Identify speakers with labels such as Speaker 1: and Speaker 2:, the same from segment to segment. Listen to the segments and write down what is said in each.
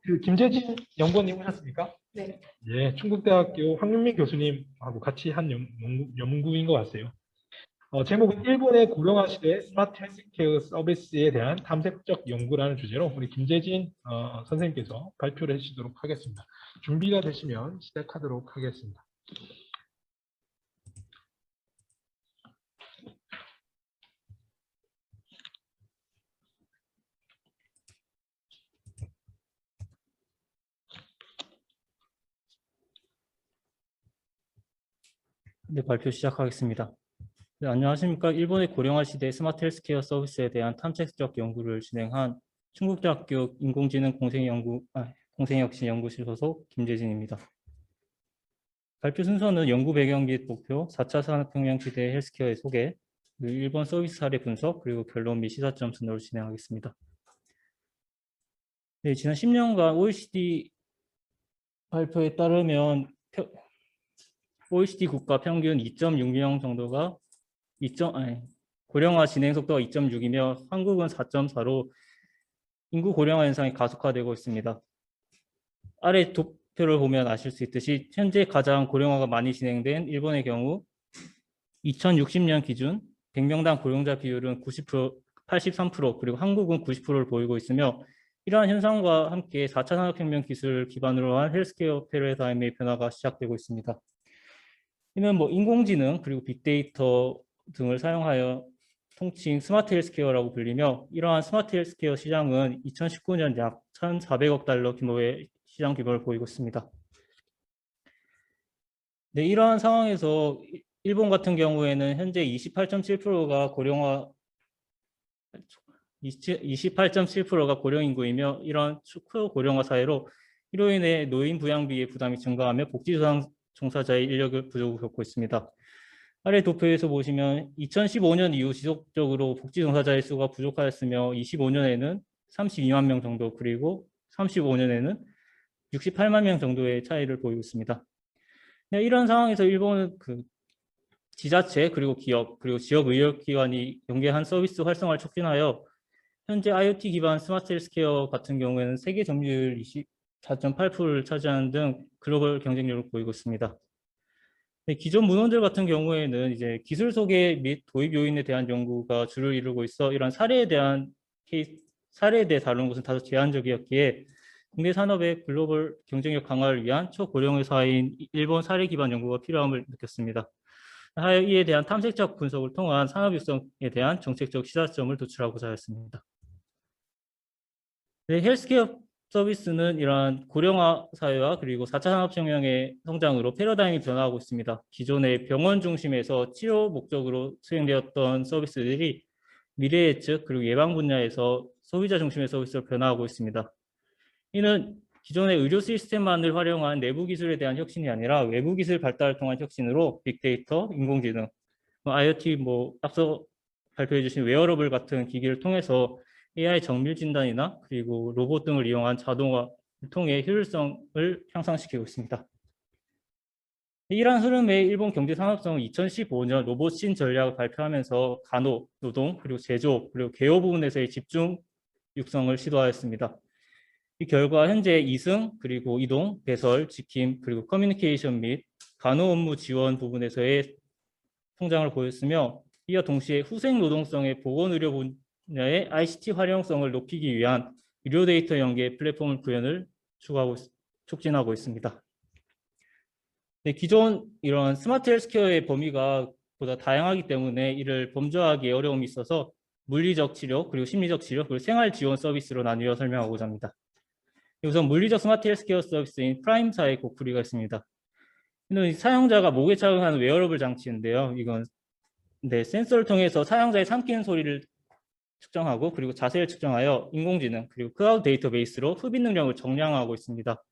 Speaker 1: 그 김재진 연구원님 오셨습니까?
Speaker 2: 네.
Speaker 1: 예, 충북대학교 황윤민 교수님하고 같이 한 연구인 것 같아요. 제목은 일본의 고령화 시대 스마트 헬스케어 서비스에 대한 탐색적 연구라는 주제로 우리 김재진 선생님께서 발표를 해주시도록 하겠습니다. 준비가 되시면 시작하도록 하겠습니다.
Speaker 3: 네, 발표 시작하겠습니다. 네, 안녕하십니까. 일본의 고령화 시대 스마트 헬스케어 서비스에 대한 탐색적 연구를 진행한 충북대학교 인공지능 공생혁신연구실 소속 김재진입니다. 발표 순서는 연구 배경 및 목표, 4차 산업혁명 시대 헬스케어의 소개, 일본 서비스 사례 분석, 그리고 결론 및 시사점 순으로 진행하겠습니다. 네, 지난 10년간 OECD 발표에 따르면 OECD 국가 평균 2.6명 정도가 고령화 진행 속도가 2.6이며 한국은 4.4로 인구 고령화 현상이 가속화되고 있습니다. 아래 도표를 보면 아실 수 있듯이 현재 가장 고령화가 많이 진행된 일본의 경우 2060년 기준 100명당 고령자 비율은 83% 그리고 한국은 90%를 보이고 있으며 이러한 현상과 함께 4차 산업혁명 기술을 기반으로 한 헬스케어 패러다임의 변화가 시작되고 있습니다. 이는 인공지능 그리고 빅데이터 등을 사용하여 통칭 스마트 헬스케어라고 불리며 이러한 스마트 헬스케어 시장은 2019년 약 1,400억 달러 규모의 시장 규모를 보이고 있습니다. 네, 이러한 상황에서 일본 같은 경우에는 현재 28.7%가 고령 인구이며 이러한 초고령화 사회로 이로 인해 노인 부양비의 부담이 증가하며 복지수당 종사자의 인력을 부족을 겪고 있습니다. 아래 도표에서 보시면 2015년 이후 지속적으로 복지 종사자의 수가 부족하였으며 25년에는 32만 명 정도 그리고 35년에는 68만 명 정도의 차이를 보이고 있습니다. 이런 상황에서 일본은 지자체 그리고 기업 그리고 지역 의료기관이 연계한 서비스 활성화를 촉진하여 현재 IoT 기반 스마트 헬스케어 같은 경우에는 세계 점유율 24.8%를 차지하는 등 글로벌 경쟁력을 보이고 있습니다. 기존 문헌들 같은 경우에는 이제 기술 소개 및 도입 요인에 대한 연구가 주를 이루고 있어 이런 사례에 대해 다루는 것은 다소 제한적이었기에 국내 산업의 글로벌 경쟁력 강화를 위한 초고령의 사회인 일본 사례 기반 연구가 필요함을 느꼈습니다. 하여 이에 대한 탐색적 분석을 통한 산업 육성에 대한 정책적 시사점을 도출하고자 했습니다. 네, 헬스케어 서비스는 이러한 고령화 사회와 그리고 4차 산업혁명의 성장으로 패러다임이 변화하고 있습니다. 기존의 병원 중심에서 치료 목적으로 수행되었던 서비스들이 미래 예측 그리고 예방 분야에서 소비자 중심의 서비스로 변화하고 있습니다. 이는 기존의 의료 시스템만을 활용한 내부 기술에 대한 혁신이 아니라 외부 기술 발달을 통한 혁신으로 빅데이터, 인공지능, IoT, 앞서 발표해 주신 웨어러블 같은 기기를 통해서 AI 정밀 진단이나 그리고 로봇 등을 이용한 자동화를 통해 효율성을 향상시키고 있습니다. 이러한 흐름에 일본 경제산업성은 2015년 로봇 신전략을 발표하면서 간호, 노동, 그리고 제조업, 그리고 개요 부분에서의 집중 육성을 시도하였습니다. 이 결과 현재 이승, 그리고 이동, 배설, 지킴, 그리고 커뮤니케이션 및 간호 업무 지원 부분에서의 성장을 보였으며 이와 동시에 후생 노동성의 보건의료 분야의 ICT 활용성을 높이기 위한 의료 데이터 연계 플랫폼 구현을 촉진하고 있습니다. 네, 기존 이런 스마트 헬스케어의 범위가 보다 다양하기 때문에 이를 범접하기 어려움이 있어서 물리적 치료, 그리고 심리적 치료, 그리고 생활 지원 서비스로 나누어 설명하고자 합니다. 우선 물리적 스마트 헬스케어 서비스인 프라임사의 고프리가 있습니다. 이는 사용자가 목에 착용하는 웨어러블 장치인데요. 이건 센서를 통해서 사용자의 삼키는 소리를 측정하고 그리고 자세를 측정하여 인공지능 그리고 클라우드 데이터베이스로 흡입 능력을 정량화하고 있습니다.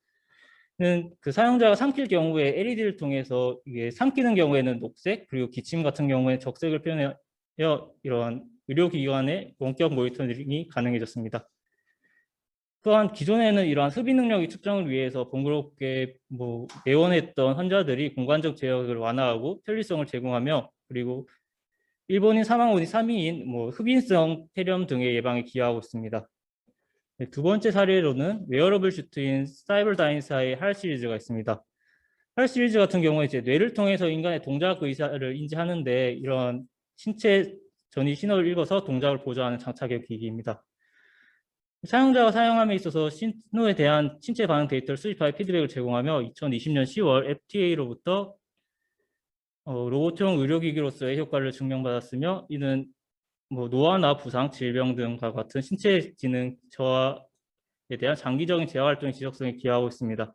Speaker 3: 그 사용자가 삼킬 경우에 LED를 통해서 이게 삼키는 경우에는 녹색 그리고 기침 같은 경우에 적색을 표현하여 이러한 의료기관의 원격 모니터링이 가능해졌습니다. 또한 기존에는 이러한 흡입 능력의 측정을 위해서 번거롭게 내원했던 환자들이 공간적 제약을 완화하고 편리성을 제공하며 그리고 일본인 사망 원인 3위인 흡인성 폐렴 등의 예방에 기여하고 있습니다. 네, 두 번째 사례로는 웨어러블 슈트인 사이버다인사의 할 시리즈가 있습니다. 할 시리즈 같은 경우에 이제 뇌를 통해서 인간의 동작 의사를 인지하는데 이런 신체 전이 신호를 읽어서 동작을 보조하는 장착형 기기입니다. 사용자가 사용함에 있어서 신호에 대한 신체 반응 데이터를 수집하여 피드백을 제공하며 2020년 10월 FDA로부터 로봇형 의료기기로서의 효과를 증명받았으며 이는 노화나 부상, 질병 등과 같은 신체 기능 저하에 대한 장기적인 재활 활동의 지속성에 기여하고 있습니다.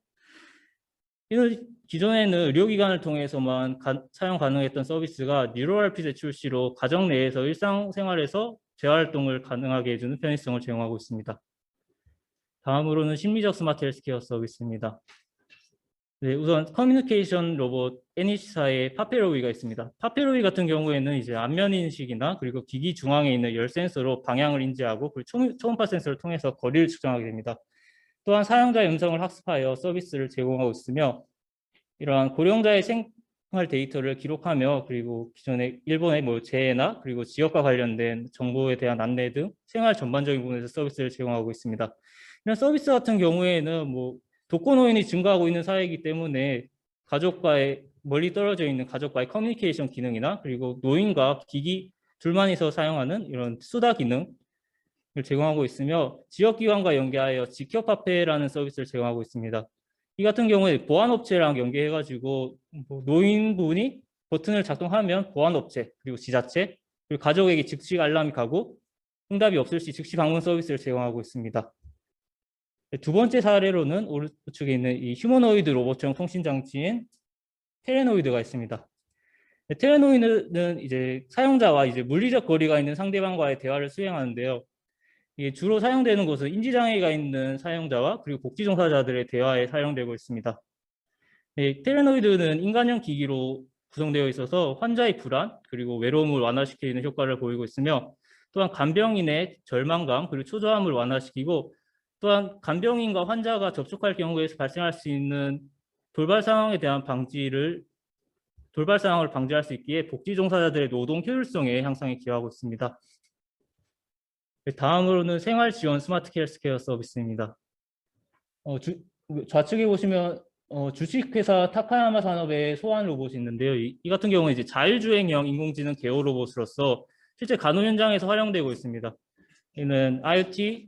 Speaker 3: 이는 기존에는 의료기관을 통해서만 사용 가능했던 서비스가 뉴럴RPZ 출시로 가정 내에서 일상생활에서 재활동을 가능하게 해주는 편의성을 제공하고 있습니다. 다음으로는 심리적 스마트 헬스케어 서비스입니다. 네, 우선 커뮤니케이션 로봇 애니시사의 파페로위가 있습니다. 파페로위 같은 경우에는 이제 안면 인식이나 그리고 기기 중앙에 있는 열 센서로 방향을 인지하고 그리고 초음파 센서를 통해서 거리를 측정하게 됩니다. 또한 사용자의 음성을 학습하여 서비스를 제공하고 있으며 이러한 고령자의 생활 데이터를 기록하며 그리고 기존의 일본의 재해나 그리고 지역과 관련된 정보에 대한 안내 등 생활 전반적인 부분에서 서비스를 제공하고 있습니다. 이런 서비스 같은 경우에는 독거노인이 증가하고 있는 사회이기 때문에 가족과의 멀리 떨어져 있는 가족과의 커뮤니케이션 기능이나 그리고 노인과 기기 둘만이서 사용하는 이런 수다 기능을 제공하고 있으며 지역기관과 연계하여 지켜파페라는 서비스를 제공하고 있습니다. 이 같은 경우에 보안업체랑 연계해가지고 노인분이 버튼을 작동하면 보안업체 그리고 지자체 그리고 가족에게 즉시 알람이 가고 응답이 없을 시 즉시 방문 서비스를 제공하고 있습니다. 두 번째 사례로는 오른쪽에 있는 이 휴머노이드 로봇형 통신장치인 테레노이드가 있습니다. 테레노이드는 이제 사용자와 이제 물리적 거리가 있는 상대방과의 대화를 수행하는데요. 이게 주로 사용되는 곳은 인지장애가 있는 사용자와 그리고 복지 종사자들의 대화에 사용되고 있습니다. 테레노이드는 인간형 기기로 구성되어 있어서 환자의 불안 그리고 외로움을 완화시키는 효과를 보이고 있으며 또한 간병인의 절망감 그리고 초조함을 완화시키고 또한 간병인과 환자가 접촉할 경우에 발생할 수 있는 돌발 상황을 방지할 수 있기에 복지 종사자들의 노동 효율성의 향상에 기여하고 있습니다. 다음으로는 생활 지원 스마트 헬스케어 서비스입니다. 좌측에 보시면 주식회사 타카야마 산업의 소환 로봇이 있는데요. 이 같은 경우는 이제 자율주행형 인공지능 개호 로봇으로서 실제 간호 현장에서 활용되고 있습니다. 이는 IoT,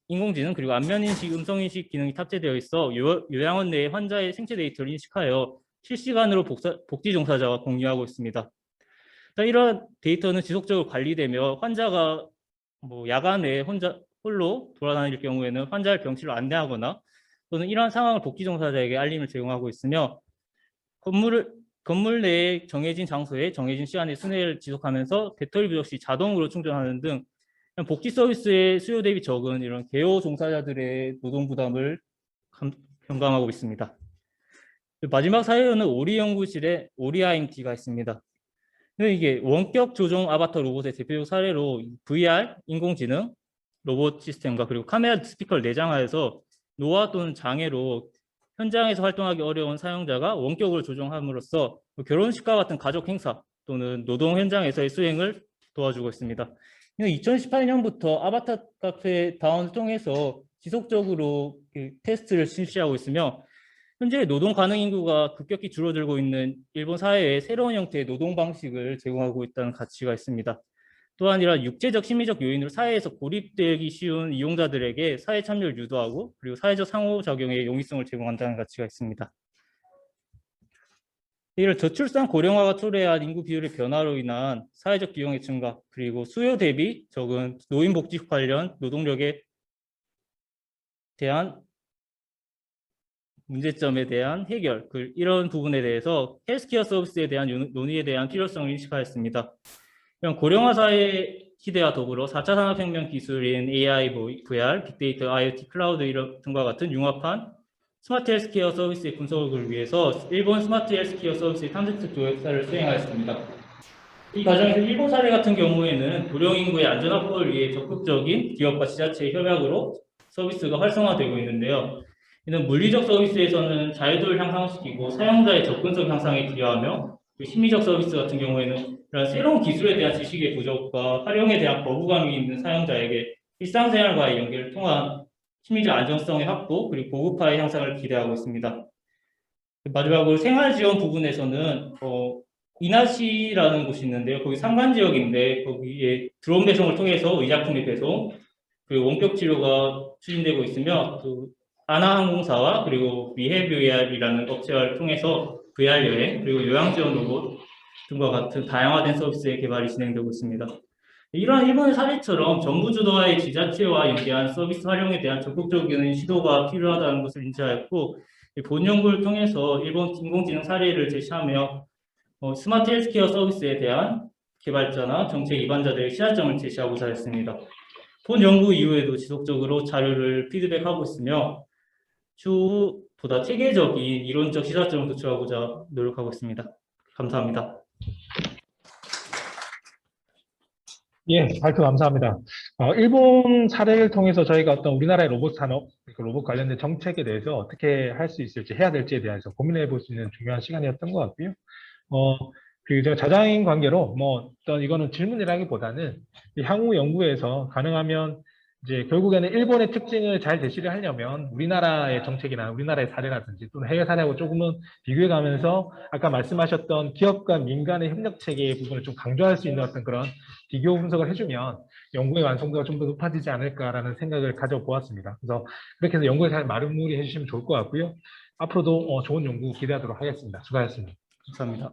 Speaker 3: 인공지능 그리고 안면인식, 음성인식 기능이 탑재되어 있어 요양원 내의 환자의 생체 데이터를 인식하여 실시간으로 복지 종사자와 공유하고 있습니다. 이런 데이터는 지속적으로 관리되며 환자가 야간에 홀로 돌아다닐 경우에는 환자를 병실로 안내하거나 또는 이러한 상황을 복지 종사자에게 알림을 제공하고 있으며 건물 내에 정해진 장소에 정해진 시간에 순회를 지속하면서 배터리 부족 시 자동으로 충전하는 등 복지 서비스의 수요 대비 적은 이런 개호 종사자들의 노동 부담을 경감하고 있습니다. 마지막 사례로는 오리 연구실의 오리아임T가 있습니다. 이게 원격 조종 아바타 로봇의 대표적 사례로 VR, 인공지능, 로봇 시스템과 그리고 카메라 스피커를 내장하여서 노화 또는 장애로 현장에서 활동하기 어려운 사용자가 원격으로 조종함으로써 결혼식과 같은 가족 행사 또는 노동 현장에서의 수행을 도와주고 있습니다. 2018년부터 아바타 카페 다운을 통해서 지속적으로 테스트를 실시하고 있으며 현재 노동 가능 인구가 급격히 줄어들고 있는 일본 사회에 새로운 형태의 노동 방식을 제공하고 있다는 가치가 있습니다. 또한 이런 육체적, 심리적 요인으로 사회에서 고립되기 쉬운 이용자들에게 사회 참여를 유도하고 그리고 사회적 상호작용의 용이성을 제공한다는 가치가 있습니다. 이런 저출산 고령화가 초래한 인구 비율의 변화로 인한 사회적 비용의 증가 그리고 수요 대비 적은 노인복지 관련 노동력에 대한 문제점에 대한 해결, 이런 부분에 대해서 헬스케어 서비스에 대한 논의에 대한 필요성을 인식하였습니다. 이런 고령화 사회 시대와 더불어 4차 산업혁명 기술인 AI, VR, 빅데이터, IoT, 클라우드 등과 같은 융합한 스마트 헬스케어 서비스의 분석을 위해서 일본 스마트 헬스케어 서비스의 탐색적 조사를 수행하였습니다. 이 과정에서 일본 사례 같은 경우에는 고령 인구의 안전 확보를 위해 적극적인 기업과 지자체의 협약으로 서비스가 활성화되고 있는데요. 이는 물리적 서비스에서는 자유도를 향상시키고 사용자의 접근성 향상에 기여하며 심리적 서비스 같은 경우에는 이런 새로운 기술에 대한 지식의 부족과 활용에 대한 거부감이 있는 사용자에게 일상생활과의 연계를 통한 심리적 안정성의 확보, 그리고 고급화의 향상을 기대하고 있습니다. 마지막으로 생활 지원 부분에서는 이나시라는 곳이 있는데요. 거기 산간 지역인데 거기에 드론 배송을 통해서 의약품의 배송, 그리고 원격 치료가 추진되고 있으며 또 아나항공사와 그리고 위해VR이라는 업체를 통해서 VR 여행 그리고 요양 지원 로봇 등과 같은 다양화된 서비스의 개발이 진행되고 있습니다. 이러한 일본의 사례처럼 정부 주도와의 지자체와 연계한 서비스 활용에 대한 적극적인 시도가 필요하다는 것을 인지하였고, 본 연구를 통해서 일본 인공지능 사례를 제시하며 스마트 헬스케어 서비스에 대한 개발자나 정책 입안자들의 시사점을 제시하고자 했습니다. 본 연구 이후에도 지속적으로 자료를 피드백하고 있으며 추후 보다 체계적인 이론적 시사점을 도출하고자 노력하고 있습니다. 감사합니다.
Speaker 1: 예, 발표 감사합니다. 일본 사례를 통해서 저희가 어떤 우리나라의 로봇 산업, 로봇 관련된 정책에 대해서 어떻게 할 수 있을지, 해야 될지에 대해서 고민해 볼 수 있는 중요한 시간이었던 것 같고요. 제가 자장인 관계로, 어떤 이거는 질문이라기보다는 향후 연구에서 가능하면 이제 결국에는 일본의 특징을 잘 제시를 하려면 우리나라의 정책이나 우리나라의 사례라든지 또는 해외 사례하고 조금은 비교해 가면서 아까 말씀하셨던 기업과 민간의 협력 체계의 부분을 좀 강조할 수 있는 어떤 그런 비교 분석을 해주면 연구의 완성도가 좀 더 높아지지 않을까라는 생각을 가져보았습니다. 그래서 그렇게 해서 연구를 잘 마무리해 주시면 좋을 것 같고요. 앞으로도 좋은 연구 기대하도록 하겠습니다. 수고하셨습니다.
Speaker 3: 감사합니다.